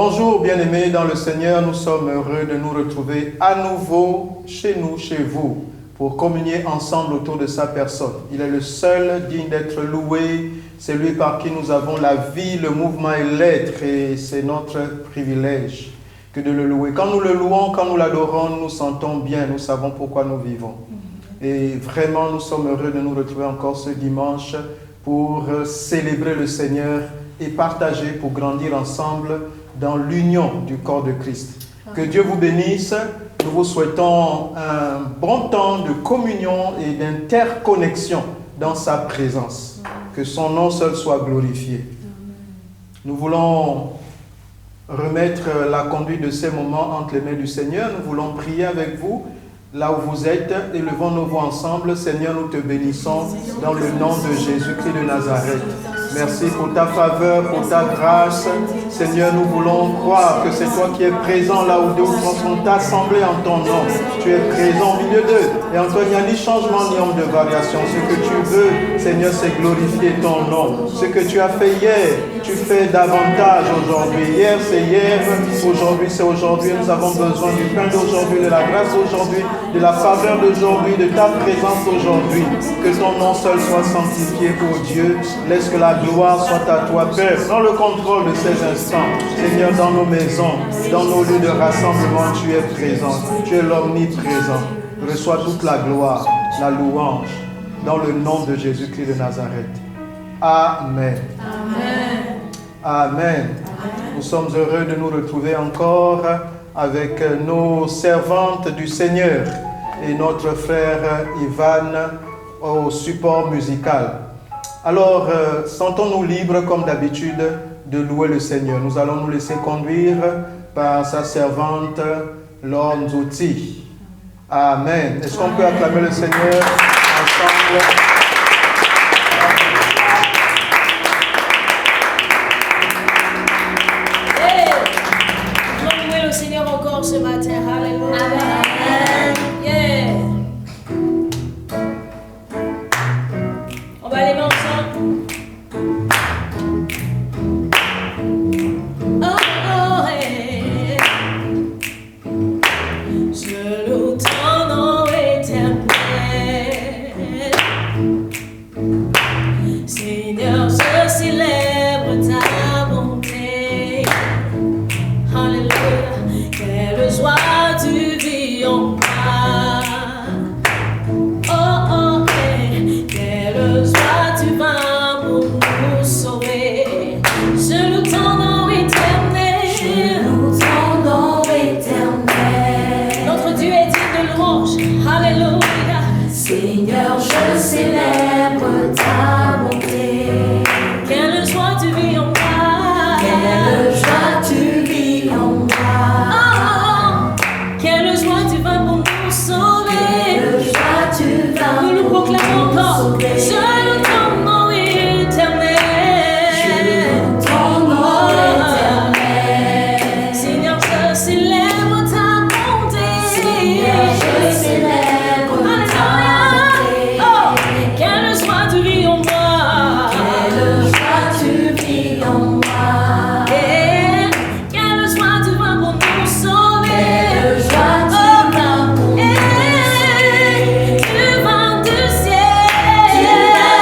Bonjour bien-aimés dans le Seigneur, nous sommes heureux de nous retrouver à nouveau chez nous, chez vous, pour communier ensemble autour de sa personne. Il est le seul digne d'être loué, c'est lui par qui nous avons la vie, le mouvement et l'être, et c'est notre privilège que de le louer. Quand nous le louons, quand nous l'adorons, nous nous sentons bien, nous savons pourquoi nous vivons. Et vraiment, nous sommes heureux de nous retrouver encore ce dimanche pour célébrer le Seigneur et partager, pour grandir ensemble dans l'union du corps de Christ. Que Dieu vous bénisse. Nous vous souhaitons un bon temps de communion et d'interconnexion dans sa présence. Que son nom seul soit glorifié. Nous voulons remettre la conduite de ces moments entre les mains du Seigneur. Nous voulons prier avec vous là où vous êtes. Élevons nos voix ensemble. Seigneur, nous te bénissons dans le nom de Jésus-Christ de Nazareth. Merci pour ta faveur, pour ta grâce. Seigneur, nous voulons croire que c'est toi qui es présent là où deux ou trois sont assemblés en ton nom. Tu es présent au milieu d'eux. Et en toi, il n'y a ni changement ni ombre de variation. Ce que tu veux, Seigneur, c'est glorifier ton nom. Ce que tu as fait hier, tu fais davantage aujourd'hui. Hier, c'est hier. Aujourd'hui, c'est aujourd'hui. Nous avons besoin du pain d'aujourd'hui, de la grâce d'aujourd'hui, de la faveur d'aujourd'hui, de ta présence aujourd'hui. Que ton nom seul soit sanctifié, ô Dieu. Laisse que la gloire soit à toi, Père, dans le contrôle de ces instants. Seigneur, dans nos maisons, dans nos lieux de rassemblement, tu es présent. Tu es l'omniprésent. Reçois toute la gloire, la louange, dans le nom de Jésus-Christ de Nazareth. Amen. Amen. Amen. Nous sommes heureux de nous retrouver encore avec nos servantes du Seigneur et notre frère Ivan au support musical. Alors, sentons-nous libres, comme d'habitude, de louer le Seigneur. Nous allons nous laisser conduire par sa servante, Laure Nzouti. Amen. Est-ce qu'on peut acclamer le Seigneur ensemble? Nous allons louer le Seigneur encore ce matin. Alléluia. Amen. Yeah. On va les mains ensemble. Oh, oh, hey. Je loue ton nom éternel. Seigneur, je célèbre ta bonté. Alléluia. Quelle joie tu vis en moi. Oh, oh, hey. Quelle joie tu vas pour nous sauver. Je loue ton nom éternel. Je loue ton nom éternel. Notre Dieu est digne de louange. Alléluia. Seigneur, je célèbre ta bonté. Quelle joie tu vis en moi. Quelle joie tu vis en moi. Oh, quelle joie tu vas pour nous sauver. Quelle joie tu vas nous le proclamons encore. Je loue ton nom éternel. Je loue ton nom éternel. Seigneur, je célèbre ta bonté. Seigneur, je célèbre ta bonté. Oh, quelle joie tu vis en moi. Quelle joie tu vis en moi. Et quelle joie tu vas pour nous sauver. Quelle joie tu vas pour nous sauver. Tu vas du ciel. Tu vas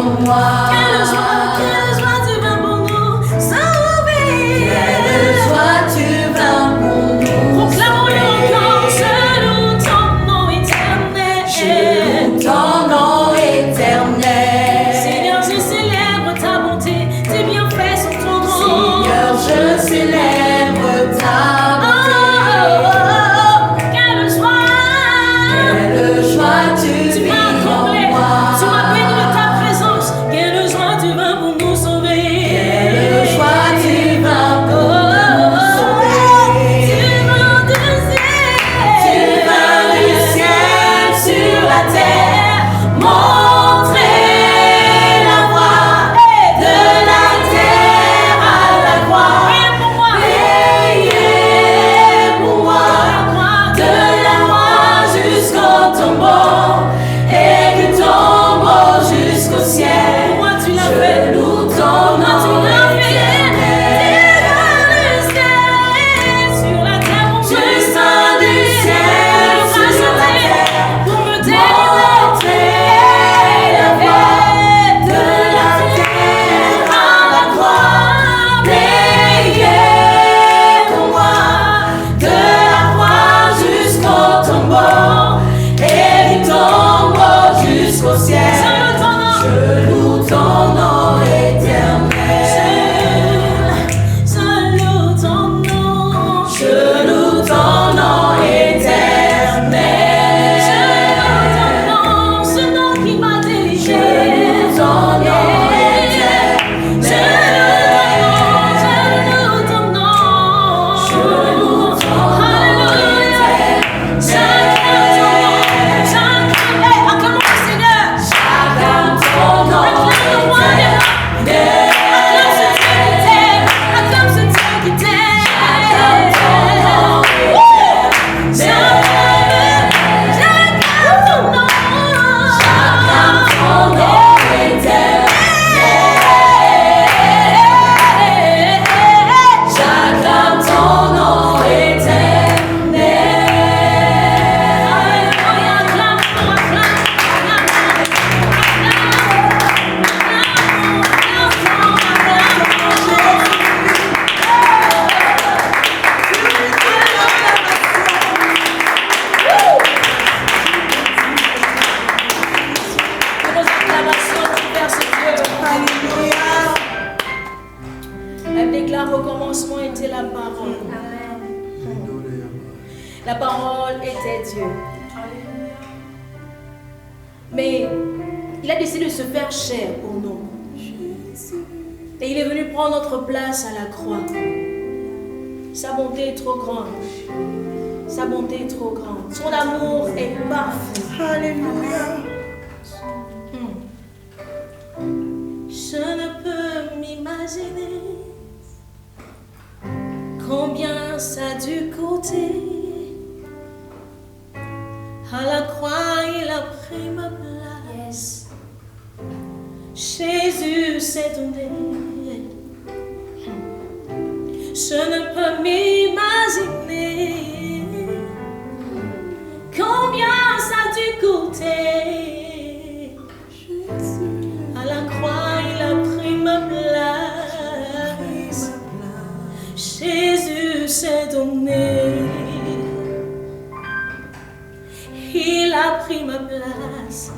en moi. Quelle joie tu vas pour nous sauver. Quelle joie tu vas pour nous. Proclamons-le encore, je loue ton nom éternel. Je loue ton nom éternel. Seigneur, je célèbre ta bonté, tes bienfaits sont trop grands. Seigneur, je célèbre ta bonté. Quelle joie tu m'as comblé, tu m'as béni de ta présence. Quelle joie tu vas pour nous sauver. Quelle joie tu vas pour nous sauver. Tu vas du ciel sur la terre, montrer la voie de la terre à la croix. Veillez pour moi, de la croix jusqu'au tombeau, et du tombeau jusqu'au ciel. Moi tu l'as fait, je loue ton nom éternel. Sur la terre, tu descends du ciel sur la terre, pour me montrer la voie de la terre à la croix. Veillez pour moi, de la croix jusqu'au tombeau, et du tombeau jusqu'au ciel. Je loue ton nom éternel. Je loue ton nom. Je loue ton nom éternel. Je loue ton nom, ce nom qui m'a délivré. Je loue ton nom éternel. Je loue ton nom. Je loue ton nom. Alléluia. J'acclame ton nom. J'acclame. Acclamons le Seigneur. J'acclame ton nom. Acclame le roi des rois. Acclame ce Dieu qui t'aime. Acclame ce Dieu qui t'aime. J'acclame ton nom. J'acclame ton nom. J'acclame ton nom éternel. J'acclame ton nom éternel. Alléluia, acclame-le, Que nos acclamations vers ce Dieu. Elle déclare au commencement était la parole. La parole était Dieu. Mais il a décidé de se faire chair pour nous. Et il est venu prendre notre place à la croix. Sa bonté est trop grande. Sa bonté est trop grande. Son amour est parfait. Alléluia. Je ne peux m'imaginer combien ça a dû coûter. À la croix, il a pris ma place. Jésus s'est donné. Je ne peux m'imaginer combien ça a dû coûter. À la croix, il a pris ma place. Jésus s'est donné. Il a pris ma place.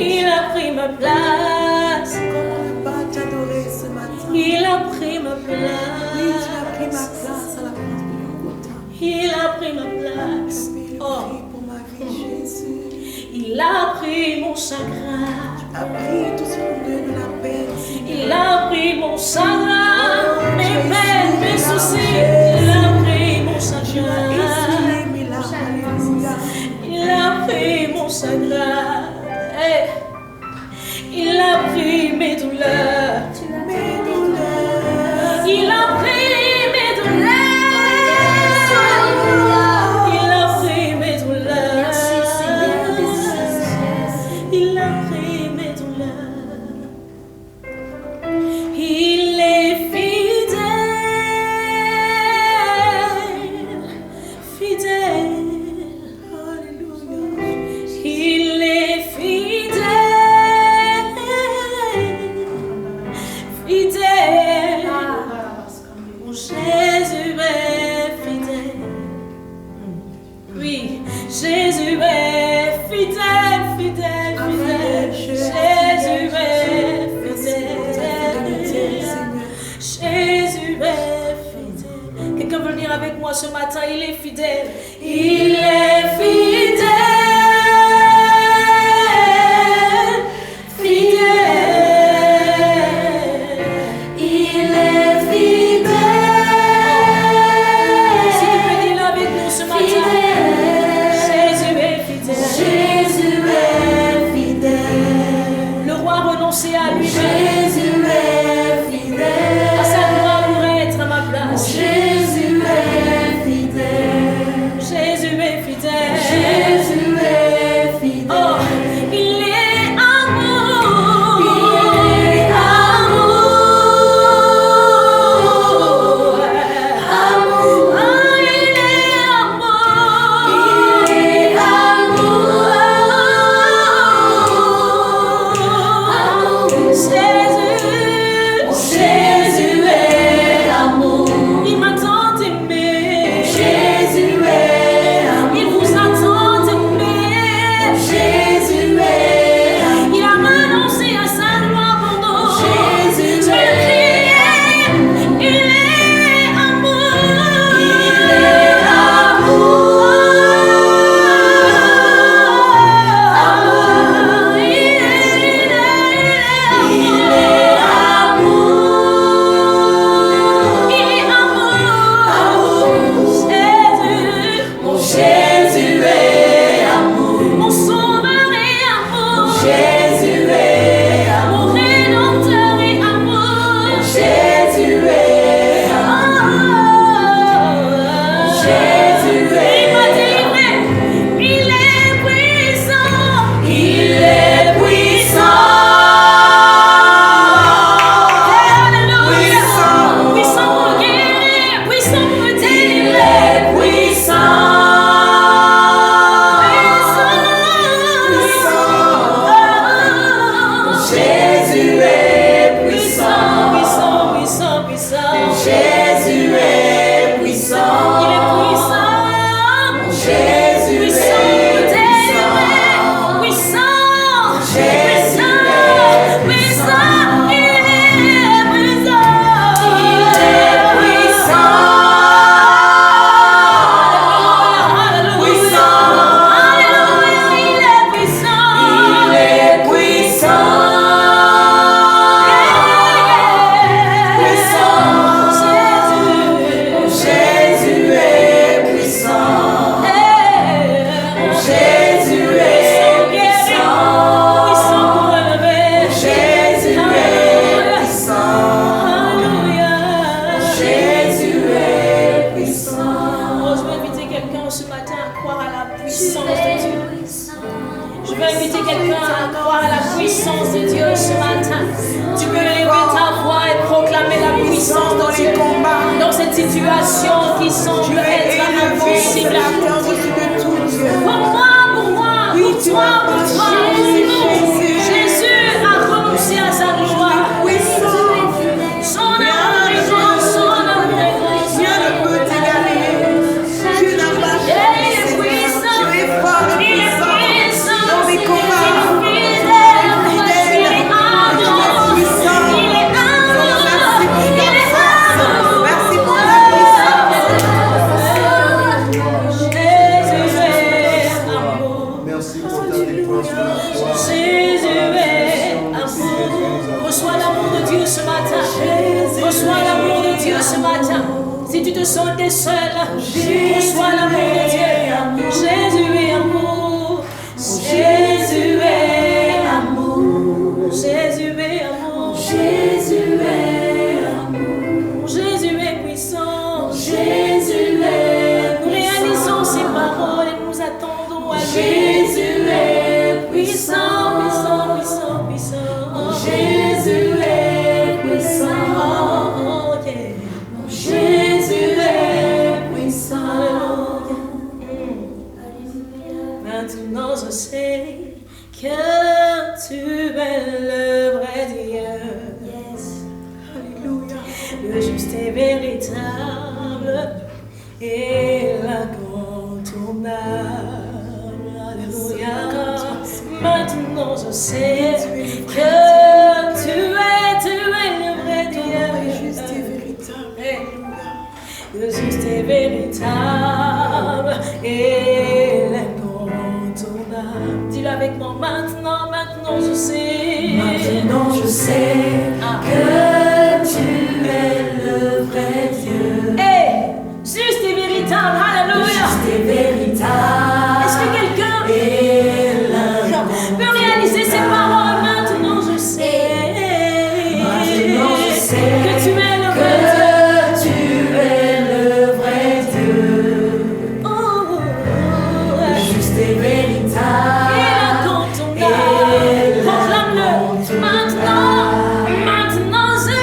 Il a pris ma place. Comment ne pas t'adorer ce matin? Il a pris ma Oui, tu as pris ma place. place à la croix de Golgotha. Il a pris ma place. Tu as payé le Oh, prix pour ma vie, Jésus. il a pris mon chagrin. Tu as pris tout ce qu'on donne de la peine, Seigneur. Il a pris mon chagrin, mes Tu as peines, mes essuyé mes soucis. larmes, Il a pris mon Tu as chagrin. essuyé mes larmes. Alléluia. Il a pris mon chagrin. Hey. Il a pris mes douleurs. Mes douleurs. Il a pris mes douleurs. Il a pris mes douleurs. Il a pris mes douleurs. Il est fidèle, fidèle. Alléluia. Il est fidèle. peux inviter quelqu'un à croire à la puissance de Dieu ce matin. Tu peux lever ta voix et proclamer la puissance de Dieu dans cette situation qui semble être impossible. Pour moi, pour toi, Jésus a renoncé à sa gloire. Son amour est grand, son amour est grand. Rien ne peut t'égaler. Dieu n'a pas changé. Tu es fort et puissant dans mes combats. Si tu te sens seul, reçois l'amour de Dieu. Jésus est amour. Jésus est amour. Jésus est amour. Jésus est amour. Jésus est puissant. Jésus est. Nous réalisons ces paroles et nous attendons à Jésus est puissant, puissant, puissant, puissant. Jésus est puissant. Jésus est puissant. Maintenant je sais que tu es le vrai Dieu. Yes. Alléluia. Le juste et véritable et l'incontournable. Alléluia. Maintenant je sais que tu es le vrai Dieu. Le juste et véritable. Le juste et véritable et l'incontournable. Dis-le avec moi maintenant je sais. Maintenant je sais que tu es le vrai Dieu. Hey, juste et véritable, alléluia. Juste et véritable. Est-ce que quelqu'un peut réaliser ces paroles? Maintenant je sais. Maintenant je sais que tu es le vrai Dieu. Maintenant je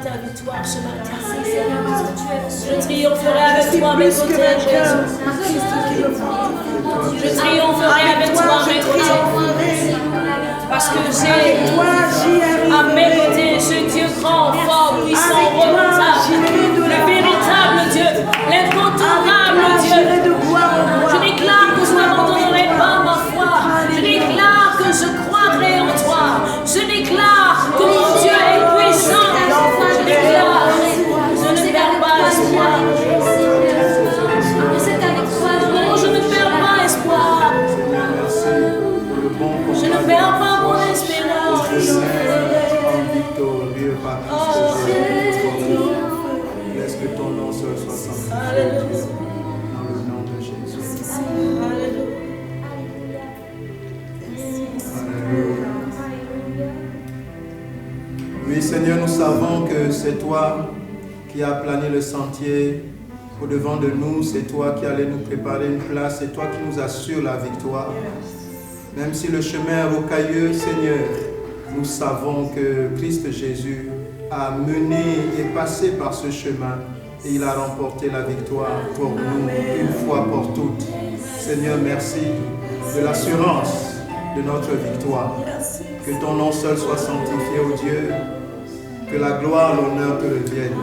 ta victoire ce matin. Je triompherai avec toi, mes côtés, Jésus. Je triompherai avec toi, mes côtés. Parce que j'ai à mes côtés ce Dieu grand, fort, puissant, redoutable, le véritable Dieu, l'incontournable Dieu. Je déclare que je n'abandonnerai pas ma foi. Je déclare que je croirai en toi. Je déclare que mon Dieu est puissant. Je déclare, je ne perds pas espoir. Non, je ne perds pas espoir. Je ne perds pas mon espérance. Laisse que ton nom seul soit sanctifié. Dans le nom de Jésus. Alléluia. Oui, Seigneur, nous savons que c'est toi qui as plané le sentier au-devant de nous. C'est toi qui allais nous préparer une place. C'est toi qui nous assure la victoire. Même si le chemin est rocailleux, Seigneur, nous savons que Christ Jésus a mené et passé par ce chemin et il a remporté la victoire pour nous une fois pour toutes. Seigneur, merci de l'assurance de notre victoire. Que ton nom seul soit sanctifié, ô Dieu. Que la gloire, l'honneur te reviennent.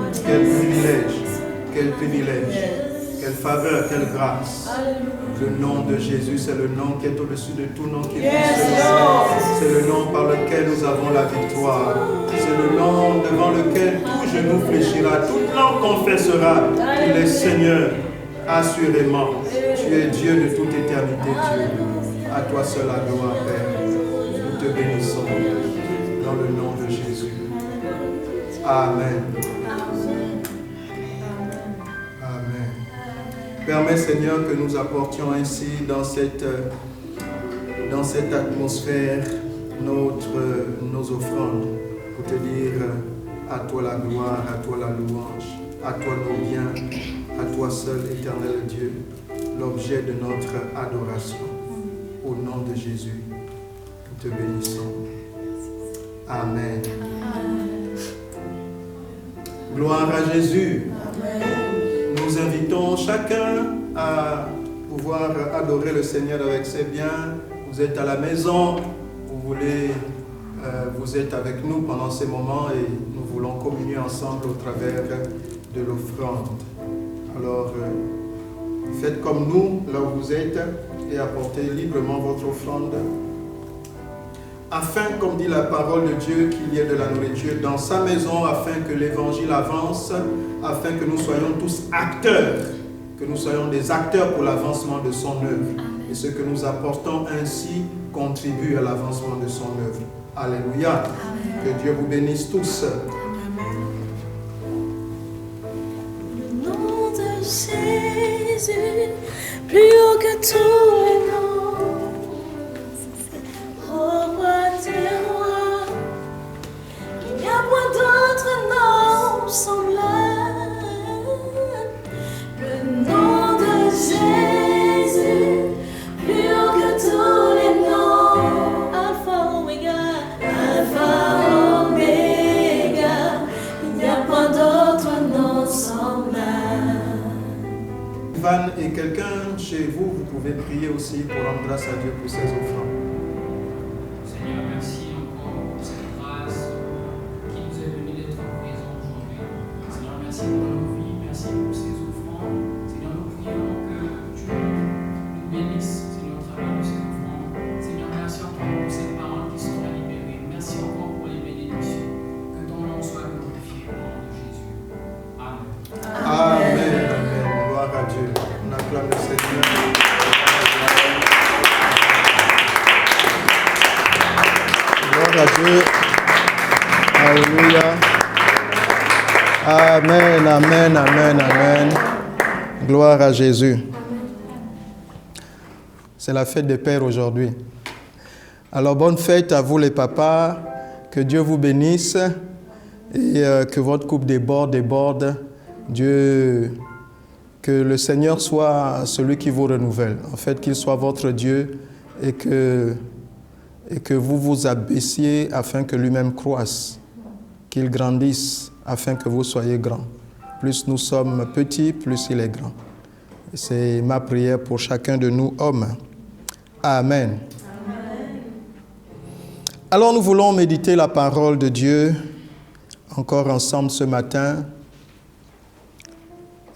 Quel privilège, quelle faveur, quelle grâce. Le nom de Jésus, c'est le nom qui est au-dessus de tout nom qui est c'est le nom par lequel nous avons la victoire. C'est le nom devant lequel tout genou fléchira, toute langue confessera qu'il est Seigneur. Assurément, tu es Dieu de toute éternité, Dieu. À toi seul la gloire, Père. Nous te bénissons dans le nom de Jésus. Amen. Amen. Permets, Seigneur, que nous apportions ainsi dans cette atmosphère nos offrandes pour te dire à toi la gloire, à toi la louange, à toi nos biens, à toi seul, éternel Dieu, l'objet de notre adoration. Au nom de Jésus, nous te bénissons. Amen. Gloire à Jésus. Nous invitons chacun à pouvoir adorer le Seigneur avec ses biens. Vous êtes à la maison, vous êtes avec nous pendant ces moments et nous voulons communier ensemble au travers de l'offrande. Alors, faites comme nous, là où vous êtes, et apportez librement votre offrande, afin, comme dit la parole de Dieu, qu'il y ait de la nourriture dans sa maison, afin que l'évangile avance, afin que nous soyons tous acteurs, que nous soyons des acteurs pour l'avancement de son œuvre. Et ce que nous apportons ainsi contribue à l'avancement de son œuvre. Alléluia. Amen. Que Dieu vous bénisse tous. Amen. Le nom de Jésus, plus haut que tous les noms. Au roi des rois, il n'y a point d'autre nom semblable. Le nom de Jésus, plus haut que tous les noms. Alpha, Omega, il n'y a point d'autre nom semblable. Ivan et quelqu'un chez vous, vous pouvez prier aussi pour rendre grâce à Dieu pour ses offrandes. Seigneur, merci encore pour cette grâce qui nous est donnée d'être présents aujourd'hui. Seigneur, merci pour nos vies, merci pour ces offrandes. Seigneur, nous prions que tu nous bénisses, Seigneur, au travers de ces offrandes. Seigneur, merci encore pour ces paroles qui seront libérées. Merci encore pour les bénédictions. Que ton nom soit glorifié au nom de Jésus. Amen. Amen. Amen. Gloire à Dieu. On acclame le Seigneur. Gloire à Dieu. Alléluia. Amen, amen, amen, amen. Gloire à Jésus. C'est la fête des pères aujourd'hui. Alors bonne fête à vous les papas. Que Dieu vous bénisse et que votre coupe déborde. Dieu, que le Seigneur soit celui qui vous renouvelle. En fait, qu'il soit votre Dieu et que vous vous abaissiez afin que lui-même croisse, qu'il grandisse afin que vous soyez grands. Plus nous sommes petits, plus il est grand. C'est ma prière pour chacun de nous, hommes. Amen. Alors nous voulons méditer la parole de Dieu encore ensemble ce matin.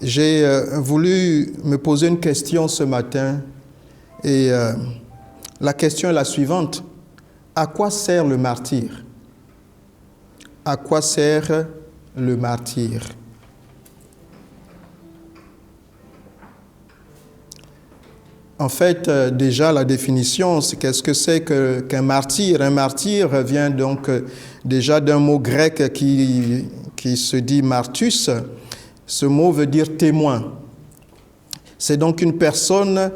J'ai voulu me poser une question ce matin et la question est la suivante. À quoi sert le martyr? À quoi sert le martyr? En fait, déjà, la définition, c'est qu'est-ce que c'est qu'un martyr? Un martyr vient donc déjà d'un mot grec qui se dit martus. Ce mot veut dire témoin. C'est donc une personne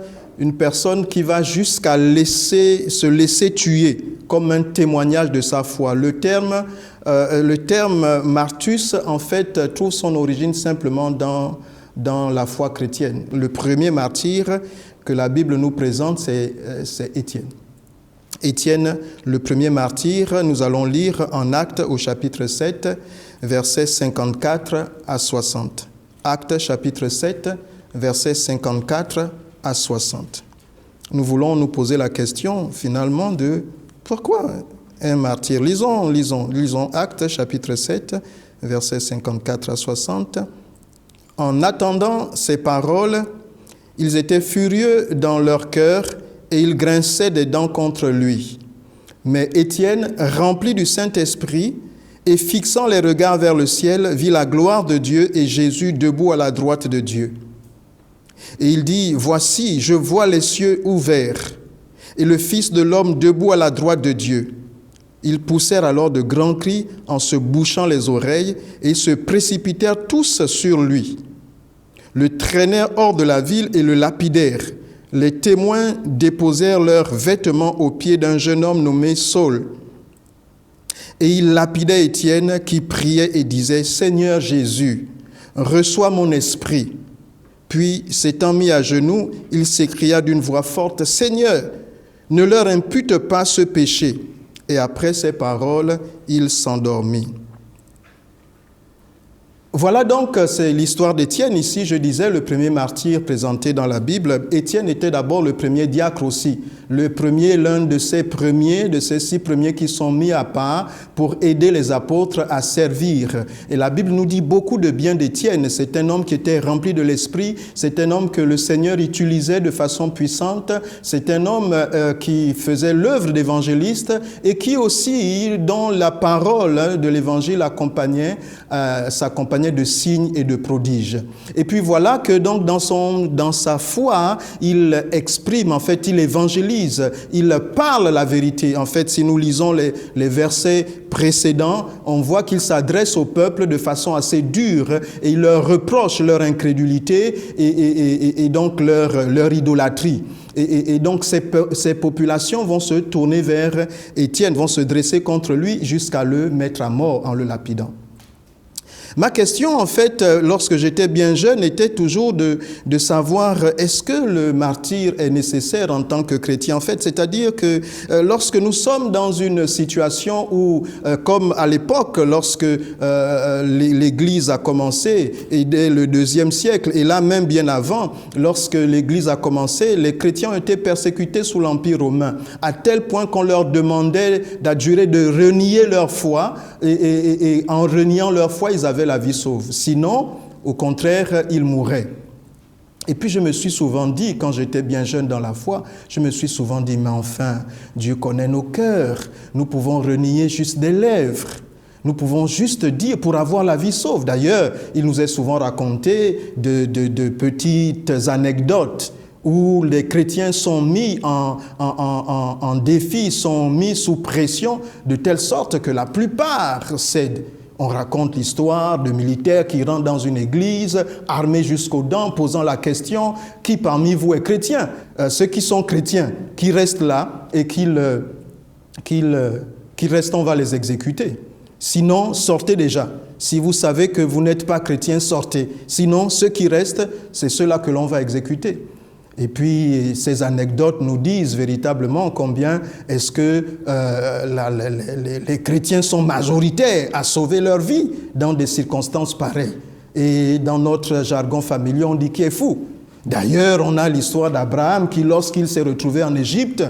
qui va jusqu'à se laisser tuer, comme un témoignage de sa foi. Le terme martus, en fait, trouve son origine simplement dans la foi chrétienne. Le premier martyr que la Bible nous présente, c'est Étienne. Étienne, le premier martyr, nous allons lire en Actes au chapitre 7, versets 54 à 60. Actes chapitre 7, versets 54 à 60. Nous voulons nous poser la question finalement de pourquoi un martyr. Lisons Actes chapitre 7, versets 54 à 60. En attendant ces paroles, ils étaient furieux dans leur cœur et ils grinçaient des dents contre lui. Mais Étienne, rempli du Saint-Esprit et fixant les regards vers le ciel, vit la gloire de Dieu et Jésus debout à la droite de Dieu. Et il dit, « Voici, je vois les cieux ouverts et le Fils de l'homme debout à la droite de Dieu. » Ils poussèrent alors de grands cris en se bouchant les oreilles et se précipitèrent tous sur lui. Le traînèrent hors de la ville et le lapidèrent. Les témoins déposèrent leurs vêtements aux pieds d'un jeune homme nommé Saul. Et ils lapidaient Étienne qui priait et disait « Seigneur Jésus, reçois mon esprit. » Puis, s'étant mis à genoux, il s'écria d'une voix forte « Seigneur, ne leur impute pas ce péché. » Et après ces paroles, il s'endormit. Voilà donc, c'est l'histoire d'Étienne. Ici, je disais, le premier martyr présenté dans la Bible. Étienne était d'abord le premier diacre aussi. L'un de ces 6 premiers qui sont mis à part pour aider les apôtres à servir. Et la Bible nous dit beaucoup de bien d'Étienne. C'est un homme qui était rempli de l'Esprit. C'est un homme que le Seigneur utilisait de façon puissante. C'est un homme qui faisait l'œuvre d'évangéliste et qui aussi, dont la parole de l'Évangile s'accompagnait de signes et de prodiges. Et puis voilà que donc dans sa foi, il exprime, en fait, il évangélise, il parle la vérité. En fait, si nous lisons les versets précédents, on voit qu'il s'adresse au peuple de façon assez dure et il leur reproche leur incrédulité et donc leur idolâtrie. Et donc ces populations vont se tourner vers Étienne, vont se dresser contre lui jusqu'à le mettre à mort en le lapidant. Ma question, en fait, lorsque j'étais bien jeune, était toujours de savoir est-ce que le martyr est nécessaire en tant que chrétien. En fait, c'est-à-dire que lorsque nous sommes dans une situation où, comme à l'époque, lorsque l'Église a commencé, et dès le IIe siècle, et là même bien avant, lorsque l'Église a commencé, les chrétiens ont été persécutés sous l'Empire romain, à tel point qu'on leur demandait d'adjurer de renier leur foi, et en reniant leur foi, ils avaient la vie sauve. Sinon, au contraire, ils mouraient. Et puis je me suis souvent dit, quand j'étais bien jeune dans la foi, je me suis souvent dit, mais enfin, Dieu connaît nos cœurs. Nous pouvons renier juste des lèvres. Nous pouvons juste dire pour avoir la vie sauve. D'ailleurs, il nous est souvent raconté de petites anecdotes où les chrétiens sont mis en défi, sont mis sous pression, de telle sorte que la plupart cèdent. On raconte l'histoire de militaires qui rentrent dans une église, armés jusqu'aux dents, posant la question, qui parmi vous est chrétien? Ceux qui sont chrétiens, qui restent là et qui restent, on va les exécuter. Sinon, sortez déjà. Si vous savez que vous n'êtes pas chrétien, sortez. Sinon, ceux qui restent, c'est ceux-là que l'on va exécuter. Et puis, ces anecdotes nous disent véritablement combien est-ce que les chrétiens sont majoritaires à sauver leur vie dans des circonstances pareilles. Et dans notre jargon familier, on dit qui est fou. D'ailleurs, on a l'histoire d'Abraham qui, lorsqu'il s'est retrouvé en Égypte,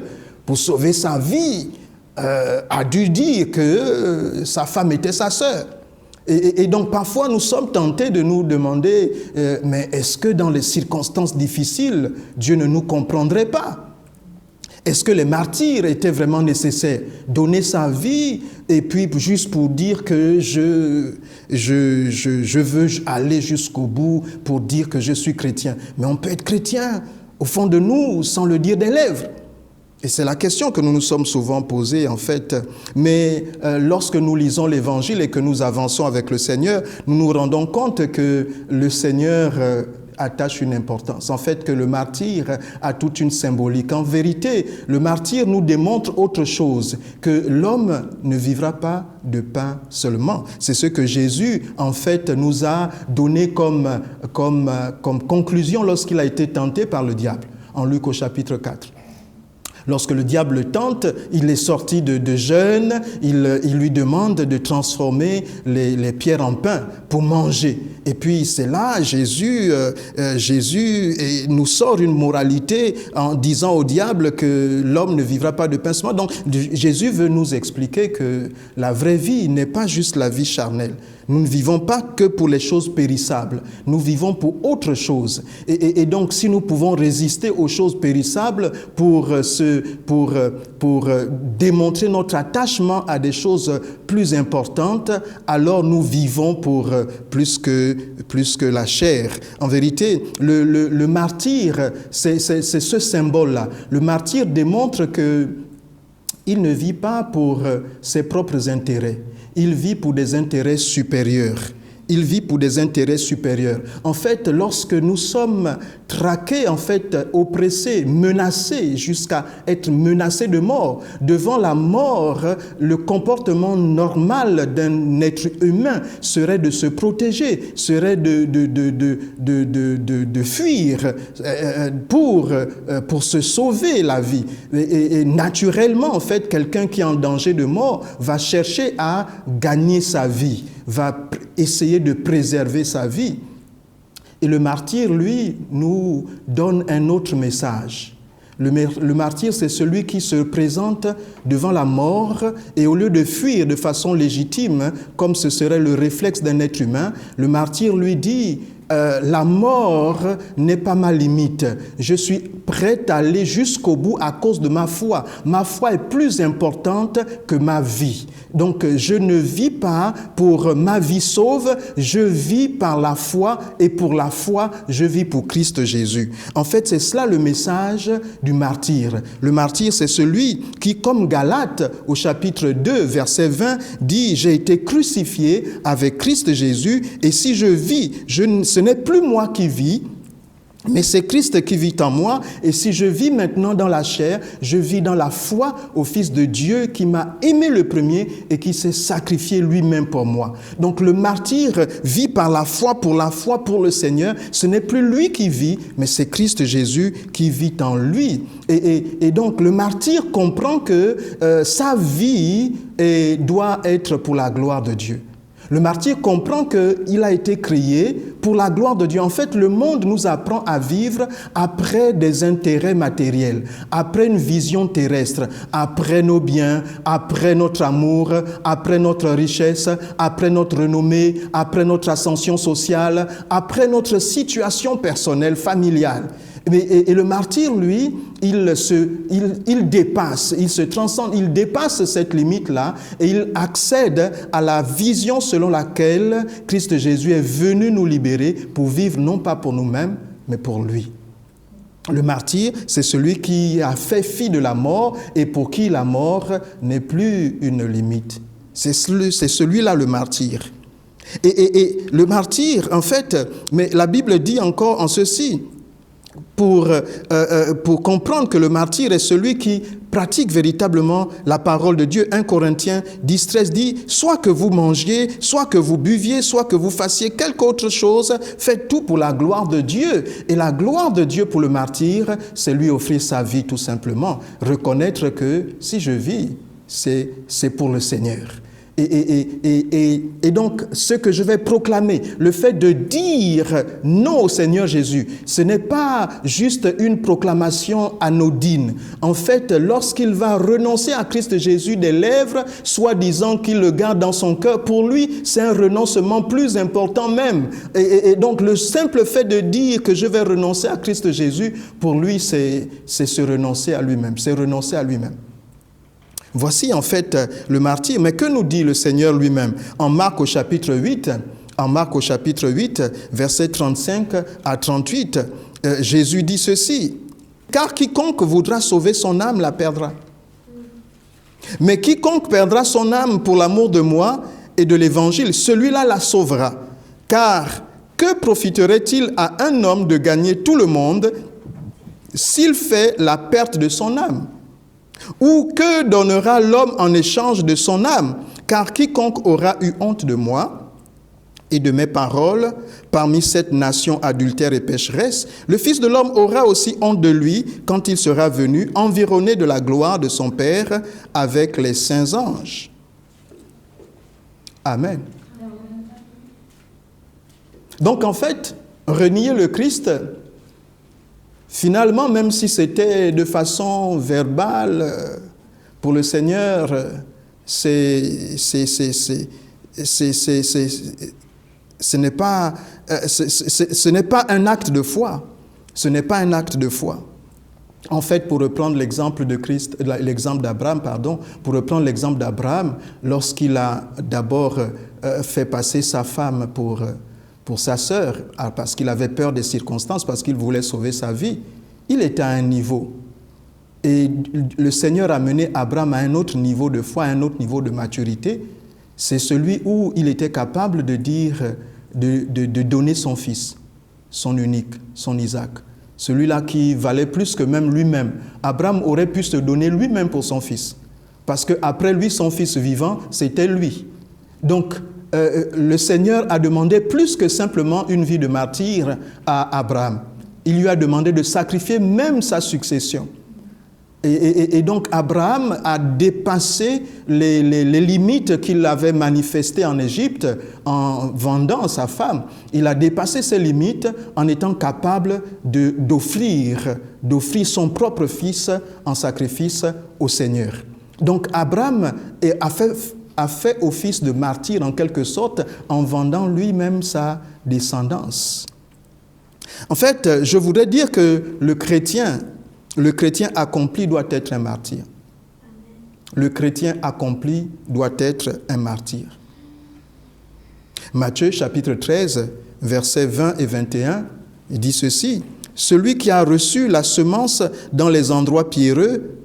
pour sauver sa vie, a dû dire que sa femme était sa sœur. Et donc parfois nous sommes tentés de nous demander mais est-ce que dans les circonstances difficiles, Dieu ne nous comprendrait pas? Est-ce que les martyrs étaient vraiment nécessaires? Donner sa vie et puis juste pour dire que je veux aller jusqu'au bout pour dire que je suis chrétien. Mais on peut être chrétien au fond de nous sans le dire des lèvres. Et c'est la question que nous nous sommes souvent posée en fait. Mais lorsque nous lisons l'Évangile et que nous avançons avec le Seigneur, nous nous rendons compte que le Seigneur attache une importance. En fait, que le martyr a toute une symbolique. En vérité, le martyr nous démontre autre chose, que l'homme ne vivra pas de pain seulement. C'est ce que Jésus, en fait, nous a donné comme conclusion lorsqu'il a été tenté par le diable, en Luc au chapitre 4. Lorsque le diable le tente, il est sorti de jeûne, il lui demande de transformer les pierres en pain pour manger. Et puis c'est là, Jésus nous sort une moralité en disant au diable que l'homme ne vivra pas de pain seulement. Donc Jésus veut nous expliquer que la vraie vie n'est pas juste la vie charnelle. Nous ne vivons pas que pour les choses périssables, nous vivons pour autre chose. Et donc, si nous pouvons résister aux choses périssables pour démontrer notre attachement à des choses plus importantes, alors nous vivons pour plus que la chair. En vérité, le martyr, c'est ce symbole-là. Le martyr démontre qu'il ne vit pas pour ses propres intérêts. Il vit pour des intérêts supérieurs. Il vit pour des intérêts supérieurs. En fait, lorsque nous sommes traqués, en fait, oppressés, menacés, jusqu'à être menacés de mort, devant la mort, le comportement normal d'un être humain serait de se protéger, serait de fuir pour se sauver la vie. Et naturellement, en fait, quelqu'un qui est en danger de mort va chercher à gagner sa vie, va essayer de préserver sa vie. Et le martyr, lui, nous donne un autre message. Le martyr, c'est celui qui se présente devant la mort et au lieu de fuir de façon légitime, comme ce serait le réflexe d'un être humain, le martyr lui dit la mort n'est pas ma limite. Je suis prêt à aller jusqu'au bout à cause de ma foi. Ma foi est plus importante que ma vie. Donc, je ne vis pas pour ma vie sauve, je vis par la foi et pour la foi, je vis pour Christ Jésus. En fait, c'est cela le message du martyr. Le martyr, c'est celui qui, comme Galates, au chapitre 2, verset 20, dit « J'ai été crucifié avec Christ Jésus et si je vis, ce n'est plus moi qui vis, mais c'est Christ qui vit en moi. Et si je vis maintenant dans la chair, je vis dans la foi au Fils de Dieu qui m'a aimé le premier et qui s'est sacrifié lui-même pour moi. » Donc le martyr vit par la foi pour le Seigneur. Ce n'est plus lui qui vit, mais c'est Christ Jésus qui vit en lui. Et donc le martyr comprend que sa vie doit être pour la gloire de Dieu. Le martyr comprend qu'il a été créé pour la gloire de Dieu. En fait, le monde nous apprend à vivre après des intérêts matériels, après une vision terrestre, après nos biens, après notre amour, après notre richesse, après notre renommée, après notre ascension sociale, après notre situation personnelle, familiale. Et le martyr, lui, il dépasse, il se transcende, il dépasse cette limite-là et il accède à la vision selon laquelle Christ Jésus est venu nous libérer pour vivre non pas pour nous-mêmes, mais pour lui. Le martyr, c'est celui qui a fait fi de la mort et pour qui la mort n'est plus une limite. C'est celui-là le martyr. Et le martyr, en fait, mais la Bible dit encore en ceci, pour comprendre que le martyr est celui qui pratique véritablement la parole de Dieu. 1 Corinthiens 10:13 dit, soit que vous mangiez, soit que vous buviez, soit que vous fassiez quelque autre chose, faites tout pour la gloire de Dieu. Et la gloire de Dieu pour le martyr, c'est lui offrir sa vie tout simplement. Reconnaître que si je vis, c'est pour le Seigneur. Et donc, ce que je vais proclamer, le fait de dire non au Seigneur Jésus, ce n'est pas juste une proclamation anodine. En fait, lorsqu'il va renoncer à Christ Jésus des lèvres, soi-disant qu'il le garde dans son cœur, pour lui, c'est un renoncement plus important même. Et donc, le simple fait de dire que je vais renoncer à Christ Jésus, pour lui, c'est se renoncer à lui-même, c'est renoncer à lui-même. Voici en fait le martyr. Mais que nous dit le Seigneur lui-même? En Marc au chapitre 8, versets 35 à 38, Jésus dit ceci. Car quiconque voudra sauver son âme la perdra. Mais quiconque perdra son âme pour l'amour de moi et de l'évangile, celui-là la sauvera. Car que profiterait-il à un homme de gagner tout le monde s'il fait la perte de son âme? Ou que donnera l'homme en échange de son âme? Car quiconque aura eu honte de moi et de mes paroles parmi cette nation adultère et pécheresse, le Fils de l'homme aura aussi honte de lui quand il sera venu, environné de la gloire de son Père avec les saints anges. Amen. Donc en fait, renier le Christ, finalement, même si c'était de façon verbale, pour le Seigneur, ce n'est pas un acte de foi. Ce n'est pas un acte de foi. En fait, pour reprendre l'exemple d'Abraham, lorsqu'il a d'abord fait passer sa femme pour sa sœur, parce qu'il avait peur des circonstances, parce qu'il voulait sauver sa vie, il était à un niveau. Et le Seigneur a mené Abraham à un autre niveau de foi, à un autre niveau de maturité. C'est celui où il était capable de dire, de donner son fils, son unique, son Isaac. Celui-là qui valait plus que même lui-même. Abraham aurait pu se donner lui-même pour son fils. Parce qu'après lui, son fils vivant, c'était lui. Donc, le Seigneur a demandé plus que simplement une vie de martyr à Abraham. Il lui a demandé de sacrifier même sa succession. Et donc Abraham a dépassé les limites qu'il avait manifestées en Égypte en vendant sa femme. Il a dépassé ces limites en étant capable d'offrir son propre fils en sacrifice au Seigneur. Donc Abraham a fait office de martyr en quelque sorte en vendant lui-même sa descendance. En fait, je voudrais dire que le chrétien accompli doit être un martyr. Le chrétien accompli doit être un martyr. Matthieu chapitre 13, versets 20 et 21, il dit ceci. Celui qui a reçu la semence dans les endroits pierreux,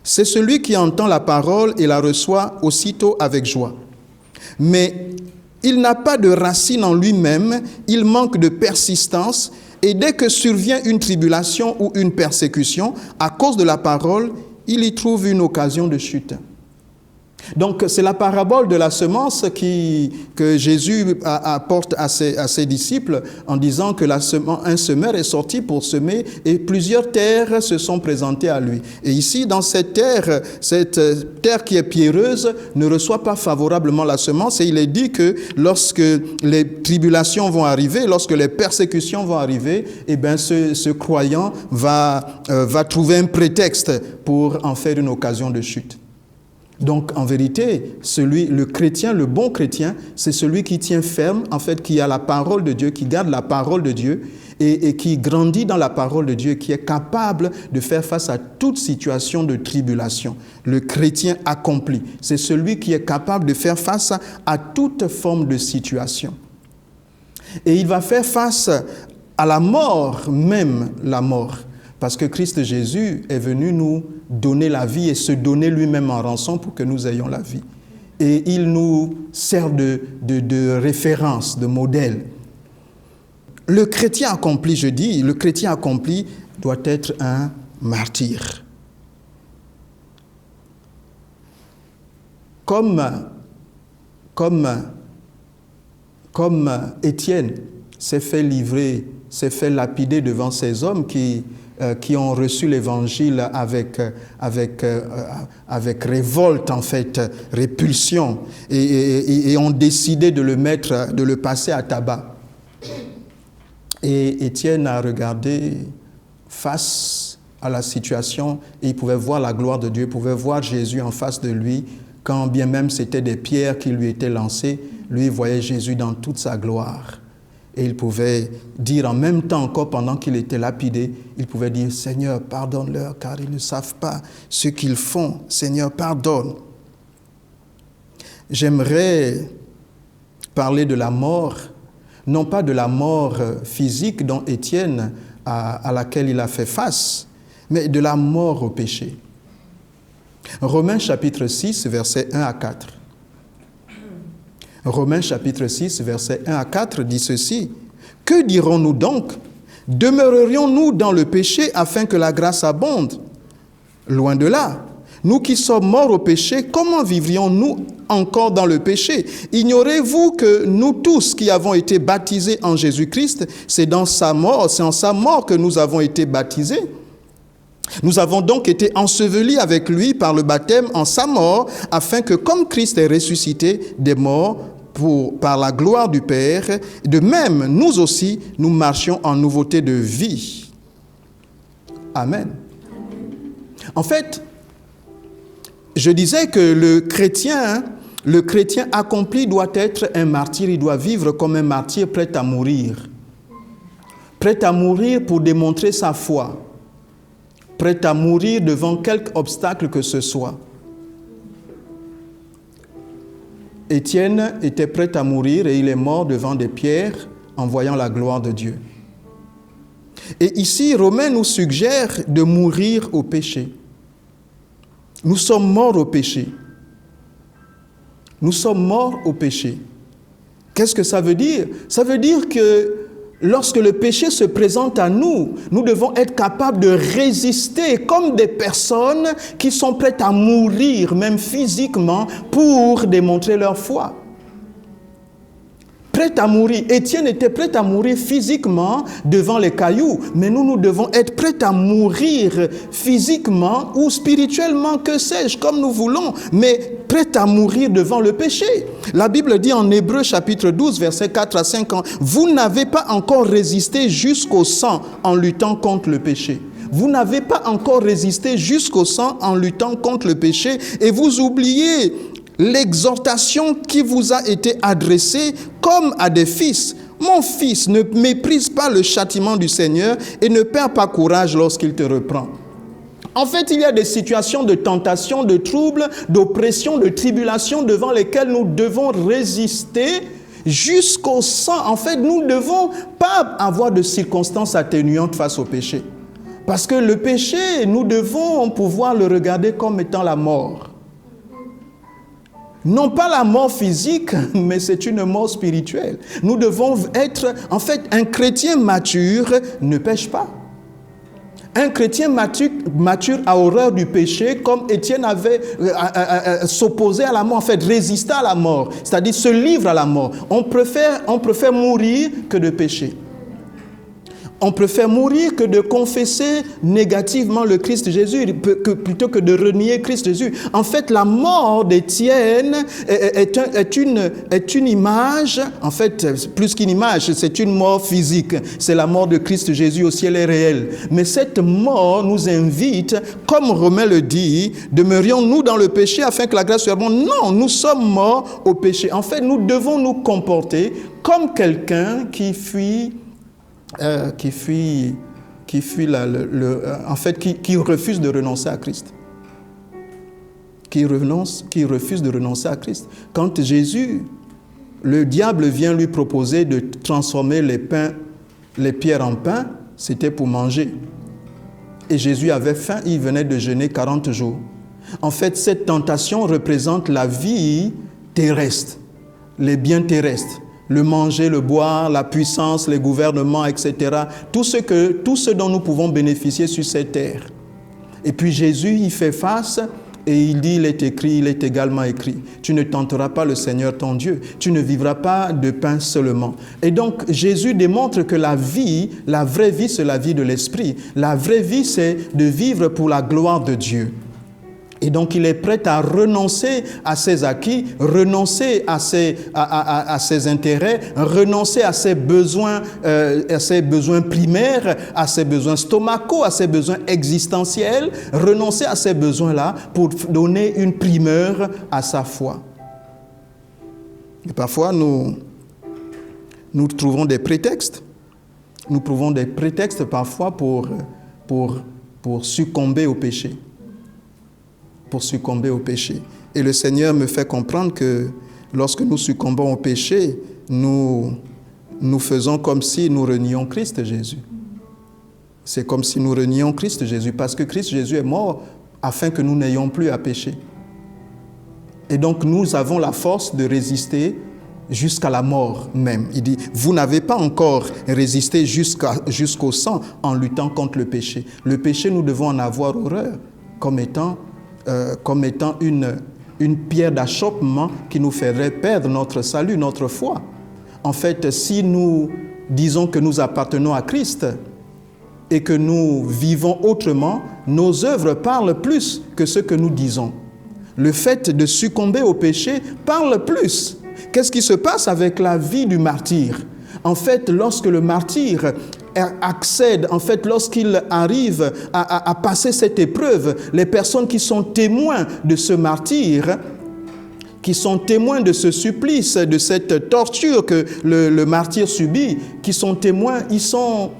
c'est celui qui entend la parole et la reçoit aussitôt avec joie. Mais il n'a pas de racine en lui-même, il manque de persistance, et dès que survient une tribulation ou une persécution, à cause de la parole, il y trouve une occasion de chute. Donc, c'est la parabole de la semence que Jésus apporte à ses disciples en disant que un semeur est sorti pour semer et plusieurs terres se sont présentées à lui. Et ici, dans cette terre qui est pierreuse ne reçoit pas favorablement la semence et il est dit que lorsque les tribulations vont arriver, lorsque les persécutions vont arriver, eh bien, ce croyant va trouver un prétexte pour en faire une occasion de chute. Donc, en vérité, le chrétien, le bon chrétien, c'est celui qui tient ferme, en fait, qui a la parole de Dieu, qui garde la parole de Dieu et qui grandit dans la parole de Dieu, qui est capable de faire face à toute situation de tribulation. Le chrétien accompli, c'est celui qui est capable de faire face à toute forme de situation. Et il va faire face à la mort, même la mort. Parce que Christ Jésus est venu nous donner la vie et se donner lui-même en rançon pour que nous ayons la vie. Et il nous sert de référence, de modèle. Le chrétien accompli, le chrétien accompli doit être un martyr. comme Étienne s'est fait livrer, s'est fait lapider devant ces hommes qui ont reçu l'évangile avec révolte, en fait, répulsion, et ont décidé de le passer à tabac. Et Étienne a regardé face à la situation et il pouvait voir la gloire de Dieu, il pouvait voir Jésus en face de lui, quand bien même c'était des pierres qui lui étaient lancées, lui voyait Jésus dans toute sa gloire. Et il pouvait dire en même temps encore, pendant qu'il était lapidé, il pouvait dire « Seigneur, pardonne-leur, car ils ne savent pas ce qu'ils font. Seigneur, pardonne. » J'aimerais parler de la mort, non pas de la mort physique dont Étienne, à laquelle il a fait face, mais de la mort au péché. Romains chapitre 6, versets 1 à 4. Romains chapitre 6, versets 1 à 4 dit ceci. « Que dirons-nous donc? Demeurerions-nous dans le péché afin que la grâce abonde? Loin de là. Nous qui sommes morts au péché, comment vivrions-nous encore dans le péché? Ignorez-vous que nous tous qui avons été baptisés en Jésus-Christ, c'est en sa mort que nous avons été baptisés. Nous avons donc été ensevelis avec lui par le baptême en sa mort, afin que comme Christ est ressuscité des morts par la gloire du Père, de même, nous aussi, nous marchions en nouveauté de vie. » Amen. En fait, je disais que le chrétien accompli doit être un martyr, il doit vivre comme un martyr prêt à mourir. Prêt à mourir pour démontrer sa foi. Prêt à mourir devant quelque obstacle que ce soit. Étienne était prêt à mourir et il est mort devant des pierres en voyant la gloire de Dieu. Et ici, Romains nous suggère de mourir au péché. Nous sommes morts au péché. Nous sommes morts au péché. Qu'est-ce que ça veut dire? Ça veut dire que lorsque le péché se présente à nous, nous devons être capables de résister comme des personnes qui sont prêtes à mourir, même physiquement, pour démontrer leur foi. Prêt à mourir. Étienne était prêt à mourir physiquement devant les cailloux, mais nous devons être prêts à mourir physiquement ou spirituellement, que sais-je, comme nous voulons, mais prêts à mourir devant le péché. La Bible dit en Hébreux chapitre 12, versets 4 à 5 ans, « Vous n'avez pas encore résisté jusqu'au sang en luttant contre le péché. » Vous n'avez pas encore résisté jusqu'au sang en luttant contre le péché et vous oubliez l'exhortation qui vous a été adressée comme à des fils. Mon fils, ne méprise pas le châtiment du Seigneur et ne perds pas courage lorsqu'il te reprend. En fait, il y a des situations de tentation, de troubles, d'oppression, de tribulation devant lesquelles nous devons résister jusqu'au sang. En fait, nous ne devons pas avoir de circonstances atténuantes face au péché. Parce que le péché, nous devons pouvoir le regarder comme étant la mort. Non pas la mort physique, mais c'est une mort spirituelle. Nous devons être, en fait, un chrétien mature ne pêche pas. Un chrétien mature a horreur du péché, comme Étienne avait s'opposé à la mort, en fait, résister à la mort, c'est-à-dire se livre à la mort. On préfère mourir que de pécher. On préfère mourir que de confesser négativement le Christ Jésus, plutôt que de renier Christ Jésus. En fait, la mort d'Étienne est une image, en fait, plus qu'une image, c'est une mort physique. C'est la mort de Christ Jésus au ciel est réelle. Mais cette mort nous invite, comme Romain le dit, demeurions-nous dans le péché afin que la grâce soit abondante. Non, nous sommes morts au péché. En fait, nous devons nous comporter comme quelqu'un qui refuse de renoncer à Christ. Qui refuse de renoncer à Christ. Quand Jésus, le diable vient lui proposer de transformer les pierres en pain, c'était pour manger. Et Jésus avait faim, il venait de jeûner 40 jours. En fait, cette tentation représente la vie terrestre, les biens terrestres. Le manger, le boire, la puissance, les gouvernements, etc. Tout ce dont nous pouvons bénéficier sur cette terre. Et puis Jésus, il fait face Et il dit, il est également écrit, tu ne tenteras pas le Seigneur ton Dieu, tu ne vivras pas de pain seulement. Et donc Jésus démontre que la vraie vie, c'est la vie de l'esprit. La vraie vie, c'est de vivre pour la gloire de Dieu. Et donc, il est prêt à renoncer à ses acquis, renoncer à ses intérêts, renoncer à ses besoins primaires, à ses besoins stomacaux, à ses besoins existentiels, renoncer à ces besoins-là pour donner une primeur à sa foi. Et parfois, nous trouvons des prétextes. Nous trouvons des prétextes parfois pour succomber au péché. Pour succomber au péché. Et le Seigneur me fait comprendre que lorsque nous succombons au péché, nous faisons comme si nous renions Christ Jésus. C'est comme si nous renions Christ Jésus, parce que Christ Jésus est mort afin que nous n'ayons plus à pécher. Et donc nous avons la force de résister jusqu'à la mort même. Il dit, vous n'avez pas encore résisté jusqu'au sang en luttant contre le péché. Le péché, nous devons en avoir horreur comme étant une pierre d'achoppement qui nous ferait perdre notre salut, notre foi. En fait, si nous disons que nous appartenons à Christ et que nous vivons autrement, nos œuvres parlent plus que ce que nous disons. Le fait de succomber au péché parle plus. Qu'est-ce qui se passe avec la vie du martyr? En fait, lorsque le martyr accède, lorsqu'il arrive à passer cette épreuve, les personnes qui sont témoins de ce martyr, qui sont témoins de ce supplice, de cette torture que le martyr subit, qui sont témoins, ils sont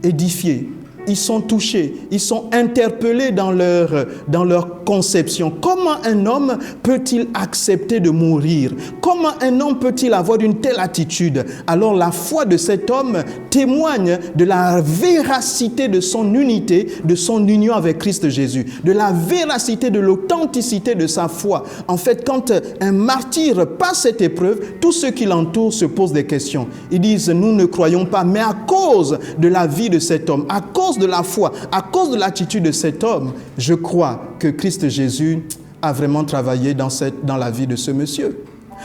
édifiés, ils sont touchés, ils sont interpellés dans leur conception. Comment un homme peut-il accepter de mourir? Comment un homme peut-il avoir une telle attitude? Alors la foi de cet homme témoigne de la véracité de son unité, de son union avec Christ Jésus, de la véracité, de l'authenticité de sa foi. En fait, quand un martyr passe cette épreuve, tous ceux qui l'entourent se posent des questions. Ils disent, nous ne croyons pas, mais à cause de la vie de cet homme, à cause de la foi, à cause de l'attitude de cet homme, je crois que Christ Jésus a vraiment travaillé dans la vie de ce monsieur.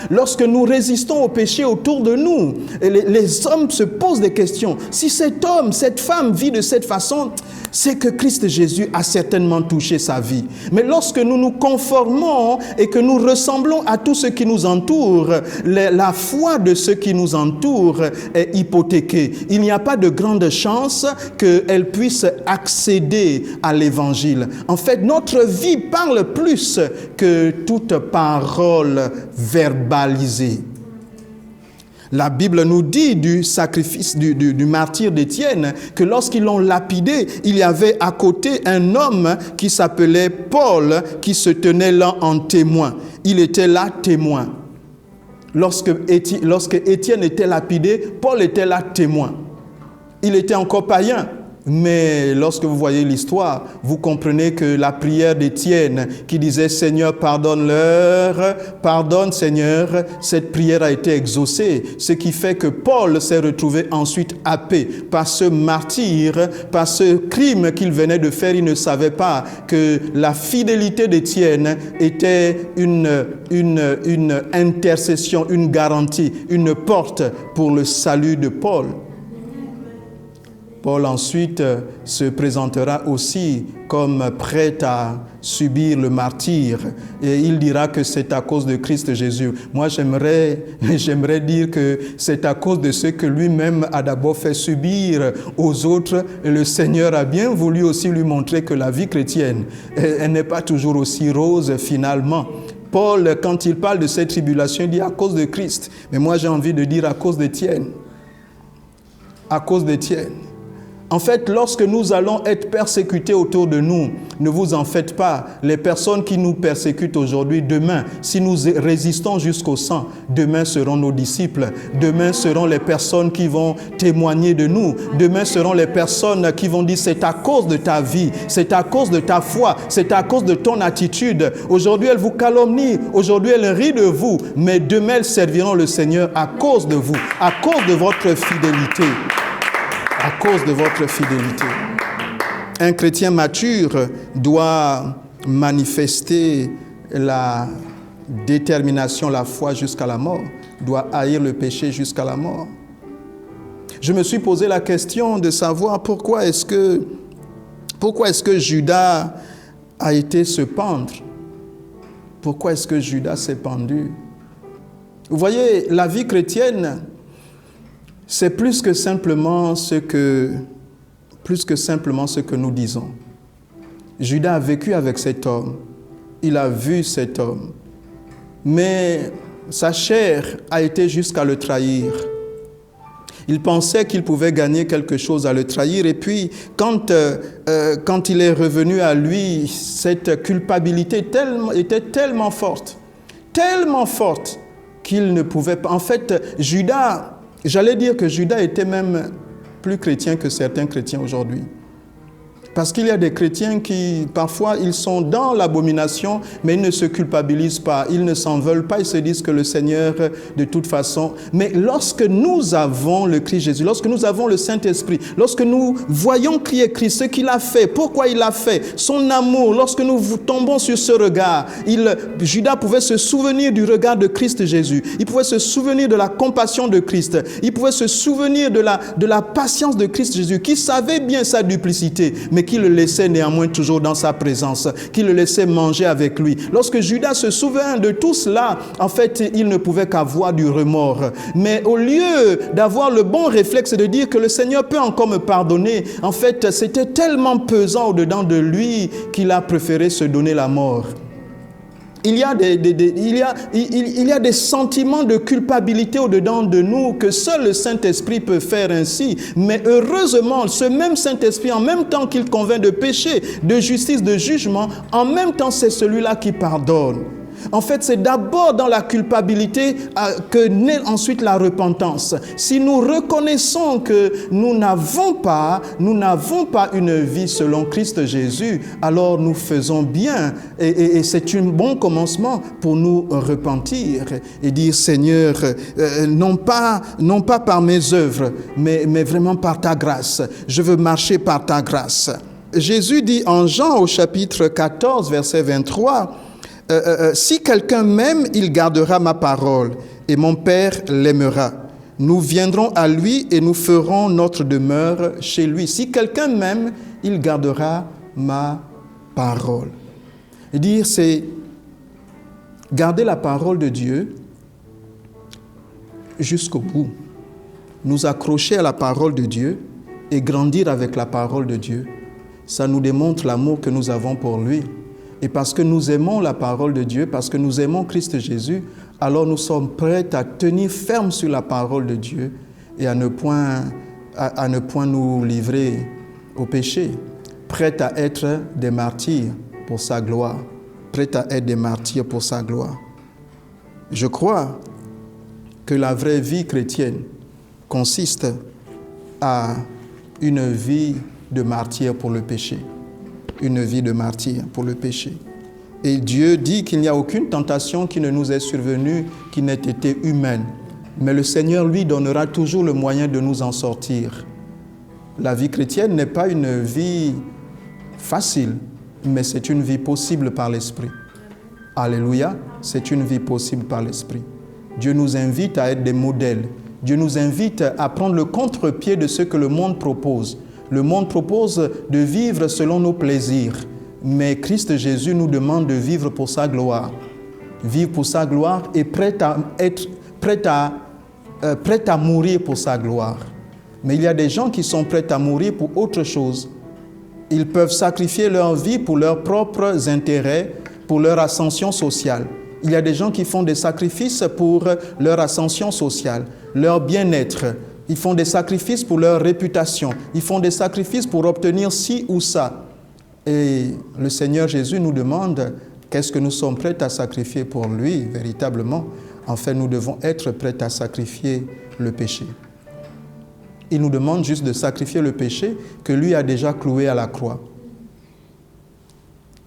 Lorsque nous résistons au péché autour de nous, les hommes se posent des questions. Si cet homme, cette femme vit de cette façon, c'est que Christ Jésus a certainement touché sa vie. Mais lorsque nous nous conformons et que nous ressemblons à tout ce qui nous entoure, la foi de ceux qui nous entourent est hypothéquée. Il n'y a pas de grande chance qu'elle puisse accéder à l'évangile. En fait, notre vie parle plus que toute parole verbalisée. La Bible nous dit du sacrifice du martyr d'Étienne que lorsqu'ils l'ont lapidé, il y avait à côté un homme qui s'appelait Paul qui se tenait là en témoin. Il était là témoin. Lorsque Étienne était lapidé, Paul était là témoin. Il était encore païen. Mais lorsque vous voyez l'histoire, vous comprenez que la prière d'Étienne qui disait « Seigneur, pardonne-leur, pardonne Seigneur », cette prière a été exaucée. Ce qui fait que Paul s'est retrouvé ensuite happé par ce martyr, par ce crime qu'il venait de faire. Il ne savait pas que la fidélité d'Étienne était une intercession, une garantie, une porte pour le salut de Paul. Paul ensuite se présentera aussi comme prêt à subir le martyre et il dira que c'est à cause de Christ Jésus. Moi, j'aimerais dire que c'est à cause de ce que lui-même a d'abord fait subir aux autres. Et le Seigneur a bien voulu aussi lui montrer que la vie chrétienne, elle n'est pas toujours aussi rose finalement. Paul, quand il parle de cette tribulation, il dit à cause de Christ. Mais moi, j'ai envie de dire à cause d'Étienne. À cause d'Étienne. En fait, lorsque nous allons être persécutés autour de nous, ne vous en faites pas. Les personnes qui nous persécutent aujourd'hui, demain, si nous résistons jusqu'au sang, demain seront nos disciples. Demain seront les personnes qui vont témoigner de nous. Demain seront les personnes qui vont dire c'est à cause de ta vie, c'est à cause de ta foi, c'est à cause de ton attitude. Aujourd'hui, elles vous calomnient. Aujourd'hui, elles rient de vous. Mais demain, elles serviront le Seigneur à cause de vous, à cause de votre fidélité. À cause de votre fidélité. Un chrétien mature doit manifester la détermination, la foi jusqu'à la mort, doit haïr le péché jusqu'à la mort. Je me suis posé la question de savoir pourquoi est-ce que Judas a été se pendre. Pourquoi est-ce que Judas s'est pendu? Vous voyez, la vie chrétienne, c'est plus que simplement ce que nous disons. Judas a vécu avec cet homme. Il a vu cet homme. Mais sa chair a été jusqu'à le trahir. Il pensait qu'il pouvait gagner quelque chose à le trahir. Et puis, quand il est revenu à lui, cette culpabilité était tellement forte qu'il ne pouvait pas. En fait, Judas, j'allais dire que Judas était même plus chrétien que certains chrétiens aujourd'hui. Parce qu'il y a des chrétiens qui, parfois, ils sont dans l'abomination, mais ils ne se culpabilisent pas, ils ne s'en veulent pas, ils se disent que le Seigneur, de toute façon... Mais lorsque nous avons le Christ Jésus, lorsque nous avons le Saint-Esprit, lorsque nous voyons crier Christ, ce qu'il a fait, pourquoi il l'a fait, son amour, lorsque nous tombons sur ce regard, Judas pouvait se souvenir du regard de Christ Jésus, il pouvait se souvenir de la compassion de Christ, il pouvait se souvenir de la patience de Christ Jésus, qui savait bien sa duplicité, mais qui le laissait néanmoins toujours dans sa présence, qui le laissait manger avec lui. Lorsque Judas se souvint de tout cela, en fait, il ne pouvait qu'avoir du remords. Mais au lieu d'avoir le bon réflexe de dire que le Seigneur peut encore me pardonner, en fait, c'était tellement pesant au-dedans de lui qu'il a préféré se donner la mort. Il y a des sentiments de culpabilité au-dedans de nous que seul le Saint-Esprit peut faire ainsi. Mais heureusement, ce même Saint-Esprit, en même temps qu'il convainc de péché, de justice, de jugement, en même temps, c'est celui-là qui pardonne. En fait, c'est d'abord dans la culpabilité que naît ensuite la repentance. Si nous reconnaissons que nous n'avons pas une vie selon Christ Jésus, alors nous faisons bien. Et c'est un bon commencement pour nous repentir et dire, Seigneur, non pas par mes œuvres, mais vraiment par ta grâce. Je veux marcher par ta grâce. Jésus dit en Jean au chapitre 14, verset 23, si quelqu'un m'aime, il gardera ma parole, et mon Père l'aimera. Nous viendrons à lui et nous ferons notre demeure chez lui. Si quelqu'un m'aime, il gardera ma parole. Et dire, c'est garder la parole de Dieu jusqu'au bout. Nous accrocher à la parole de Dieu et grandir avec la parole de Dieu. Ça nous démontre l'amour que nous avons pour lui. Et parce que nous aimons la parole de Dieu, parce que nous aimons Christ Jésus, alors nous sommes prêts à tenir ferme sur la parole de Dieu et à ne point nous livrer au péché. Prêts à être des martyrs pour sa gloire. Prêts à être des martyrs pour sa gloire. Je crois que la vraie vie chrétienne consiste à une vie de martyr pour le péché. Une vie de martyr pour le péché. Et Dieu dit qu'il n'y a aucune tentation qui ne nous est survenue, qui n'ait été humaine. Mais le Seigneur, lui, donnera toujours le moyen de nous en sortir. La vie chrétienne n'est pas une vie facile, mais c'est une vie possible par l'Esprit. Alléluia, c'est une vie possible par l'Esprit. Dieu nous invite à être des modèles. Dieu nous invite à prendre le contre-pied de ce que le monde propose. Le monde propose de vivre selon nos plaisirs, mais Christ Jésus nous demande de vivre pour sa gloire. Vivre pour sa gloire et prêt à mourir pour sa gloire. Mais il y a des gens qui sont prêts à mourir pour autre chose. Ils peuvent sacrifier leur vie pour leurs propres intérêts, pour leur ascension sociale. Il y a des gens qui font des sacrifices pour leur ascension sociale, leur bien-être. Ils font des sacrifices pour leur réputation. Ils font des sacrifices pour obtenir ci ou ça. Et le Seigneur Jésus nous demande qu'est-ce que nous sommes prêts à sacrifier pour lui, véritablement. En fait, nous devons être prêts à sacrifier le péché. Il nous demande juste de sacrifier le péché que lui a déjà cloué à la croix.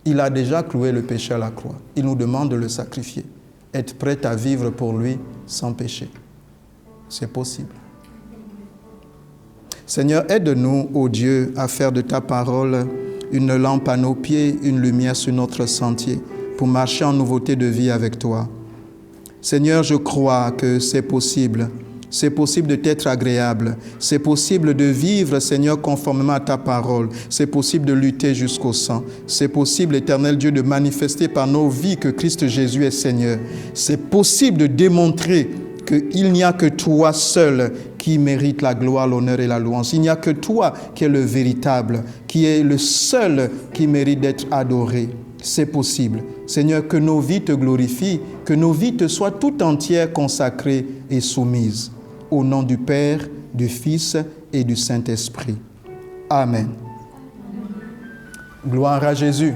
Il a déjà cloué le péché à la croix. Il nous demande de le sacrifier. Être prêt à vivre pour lui sans péché. C'est possible. Seigneur, aide-nous, ô Dieu, à faire de ta parole une lampe à nos pieds, une lumière sur notre sentier, pour marcher en nouveauté de vie avec toi. Seigneur, je crois que c'est possible. C'est possible de t'être agréable. C'est possible de vivre, Seigneur, conformément à ta parole. C'est possible de lutter jusqu'au sang. C'est possible, Éternel Dieu, de manifester par nos vies que Christ Jésus est Seigneur. C'est possible de démontrer qu'il n'y a que toi seul qui mérite la gloire, l'honneur et la louange. Il n'y a que toi qui es le véritable, qui est le seul qui mérite d'être adoré. C'est possible. Seigneur, que nos vies te glorifient, que nos vies te soient tout entières consacrées et soumises. Au nom du Père, du Fils et du Saint-Esprit. Amen. Gloire à Jésus.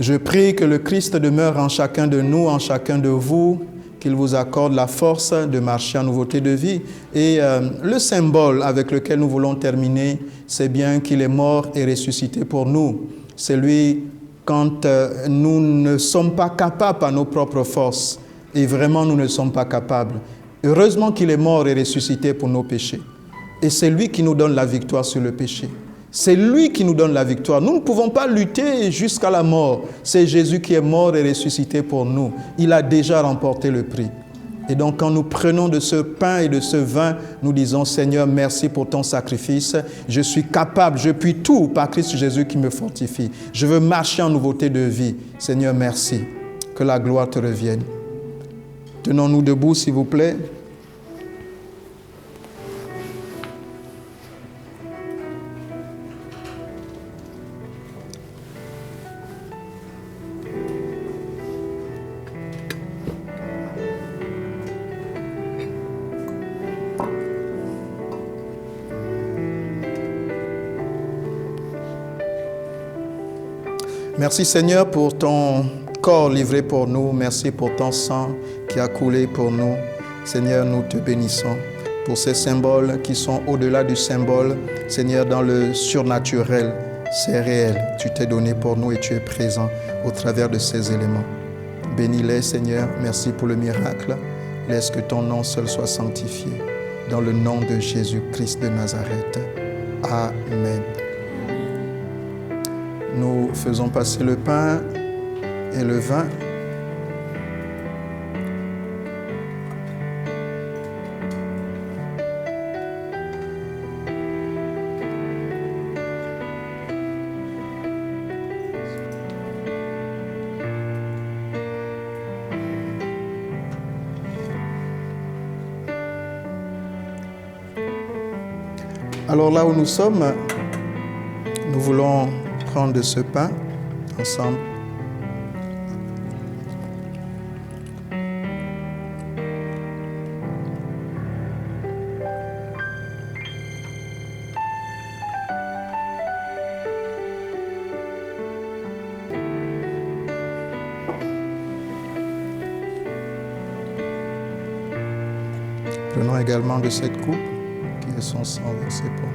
Je prie que le Christ demeure en chacun de nous, en chacun de vous, qu'il vous accorde la force de marcher en nouveauté de vie. Et le symbole avec lequel nous voulons terminer, c'est bien qu'il est mort et ressuscité pour nous. C'est lui quand nous ne sommes pas capables par nos propres forces. Et vraiment, nous ne sommes pas capables. Heureusement qu'il est mort et ressuscité pour nos péchés. Et c'est lui qui nous donne la victoire sur le péché. C'est lui qui nous donne la victoire. Nous ne pouvons pas lutter jusqu'à la mort. C'est Jésus qui est mort et ressuscité pour nous. Il a déjà remporté le prix. Et donc, quand nous prenons de ce pain et de ce vin, nous disons, Seigneur, merci pour ton sacrifice. Je suis capable, je puis tout par Christ Jésus qui me fortifie. Je veux marcher en nouveauté de vie. Seigneur, merci. Que la gloire te revienne. Tenons-nous debout, s'il vous plaît. Merci Seigneur pour ton corps livré pour nous. Merci pour ton sang qui a coulé pour nous. Seigneur, nous te bénissons pour ces symboles qui sont au-delà du symbole. Seigneur, dans le surnaturel, c'est réel. Tu t'es donné pour nous et tu es présent au travers de ces éléments. Bénis-les, Seigneur. Merci pour le miracle. Laisse que ton nom seul soit sanctifié. Dans le nom de Jésus-Christ de Nazareth. Amen. Nous faisons passer le pain et le vin. Alors là où nous sommes, nous voulons prendre de ce pain ensemble. Prenons également de cette coupe qui est son sang versé pour nous.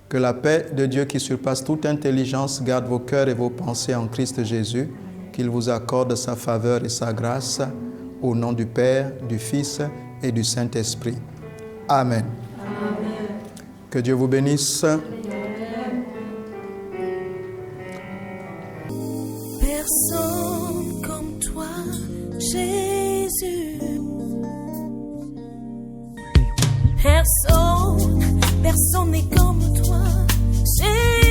Que la paix de Dieu qui surpasse toute intelligence garde vos cœurs et vos pensées en Christ Jésus, qu'il vous accorde sa faveur et sa grâce, au nom du Père, du Fils et du Saint-Esprit. Amen. Amen. Que Dieu vous bénisse. Personne comme toi, Jésus. Personne n'est comme toi, Jésus.